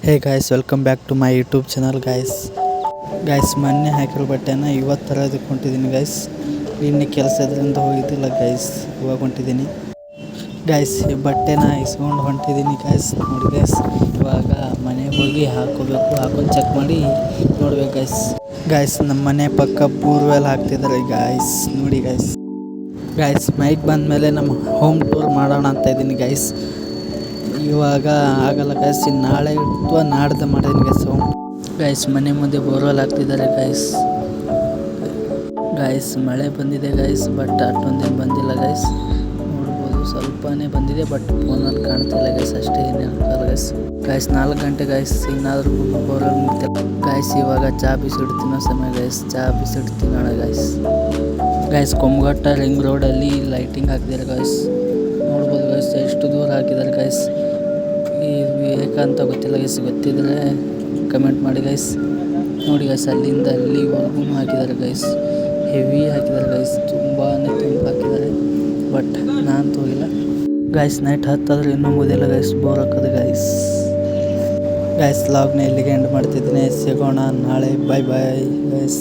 Hey guys, welcome back to my YouTube channel guys ಮೊನ್ನೆ ಹಾಕಿರೋ ಬಟ್ಟೆನ ಇವತ್ತು ತರೋದಕ್ಕೆ ಹೊಂಟಿದ್ದೀನಿ ಗಾಯ್ಸ್. ನಿನ್ನೆ ಕೆಲಸ ಇದರಿಂದ ಹೋಗಿದ್ದಿಲ್ಲ ಗಾಯ್ಸ್, ಇವಾಗ ಹೊಂಟಿದ್ದೀನಿ ಗಾಯ್ಸ್. ಈ ಬಟ್ಟೆನ ಇಸ್ಕೊಂಡು ಹೊಂಟಿದ್ದೀನಿ ಗಾಯ್ಸ್. ನೋಡಿ ಗಾಯ್ಸ್, ಇವಾಗ ಮನೆಗೆ ಹೋಗಿ ಹಾಕ್ಕೋಬೇಕು. ಹಾಕೊಂಡು ಚೆಕ್ ಮಾಡಿ ನೋಡ್ಬೇಕು ಗಾಯ್ಸ್. ನಮ್ಮ ಮನೆ ಪಕ್ಕ ಬೋರ್ವೆಲ್ ಹಾಕ್ತಿದ್ದಾರೆ ಗಾಯ್ಸ್. ನೋಡಿ ಗಾಯ್ಸ್ ಮೈಕ್ ಬಂದಮೇಲೆ ನಮ್ಮ ಹೋಮ್ ಟೂರ್ ಮಾಡೋಣ ಅಂತ ಇದ್ದೀನಿ ಗಾಯ್ಸ್. ಇವಾಗ ಆಗಲ್ಲ ಗಾಯ್ಸ್, ನಾಳೆ ಅಥವಾ ನಾಡ್ದು ಮಾಡಿದ್ದೀನಿ ಗಾಯ್ಸ್. ಮನೆ ಮುಂದೆ ಬೋರ್ವೆಲ್ ಹಾಕ್ತಿದ್ದಾರೆ ಗಾಯ್ಸ್. ಮಳೆ ಬಂದಿದೆ ಗಾಯ್ಸ್, ಬಟ್ ಅಷ್ಟೊಂದೇನು ಬಂದಿಲ್ಲ ಗಾಯ್ಸ್. ನೋಡ್ಬೋದು, ಸ್ವಲ್ಪನೇ ಬಂದಿದೆ, ಬಟ್ ಫೋನಲ್ಲಿ ಕಾಣ್ತಿಲ್ಲ ಗಾಯ್ಸ್. ಅಷ್ಟೇ ಏನೇನು ಗಾಯ್ಸ್ 4 ಗಂಟೆ ಗಾಯ್ಸ್, ಇನ್ನಾದರೂ ಬೋರ್ವೆಲ್ ಮುಗ್ತಿಲ್ಲ ಗಾಯ್ಸ್. ಇವಾಗ ಚಹಾ ಬಿಸಿಟ್ಟು ತಿನ್ನೋ ಸಮಯ ಗಾಯ್ಸ್. ಚಹಾ ಬಿಸಿಟ್ಟು ತಿನ್ನೋಣ ಗಾಯ್ಸ್. ಕೊಂಬಘಟ್ಟ ರಿಂಗ್ ರೋಡಲ್ಲಿ ಲೈಟಿಂಗ್ ಹಾಕಿದ್ದಾರೆ ಗಾಯ್ಸ್. ನೋಡ್ಬೋದು ಗಾಯ್ಸ್, ಎಷ್ಟು ದೂರ ಹಾಕಿದ್ದಾರೆ ಗಾಯ್ಸ್. ಏಕಂತ ಗೊತ್ತಿಲ್ಲ ಗಾಯ್ಸ್, ಗೊತ್ತಿದ್ರೆ ಕಮೆಂಟ್ ಮಾಡಿ ಗಾಯ್ಸ್. ನೋಡಿ ಗಾಯ್ಸ್, ಅಲ್ಲಿಂದ ಅಲ್ಲಿವರೆಗೂ ಹಾಕಿದ್ದಾರೆ ಗಾಯ್ಸ್. ಹೆವಿ ಹಾಕಿದ್ದಾರೆ ಗಾಯ್ಸ್, ತುಂಬ ಹಾಕಿದ್ದಾರೆ. ಬಟ್ ನಾನು ಹೋಗಿಲ್ಲ ಗಾಯ್ಸ್. ನೈಟ್ ಹತ್ತಾದ್ರೆ ಇನ್ನೂ ಮುಗಿದಿಲ್ಲ ಗಾಯ್ಸ್, ಬೋರ್ ಹಾಕೋದು ಗಾಯ್ಸ್. ಲಾಗ್ನ ಇಲ್ಲಿಗೆ ಎಂಡ್ ಮಾಡ್ತಿದ್ದೀನಿ. ಸಿಗೋಣ ನಾಳೆ. Bye guys.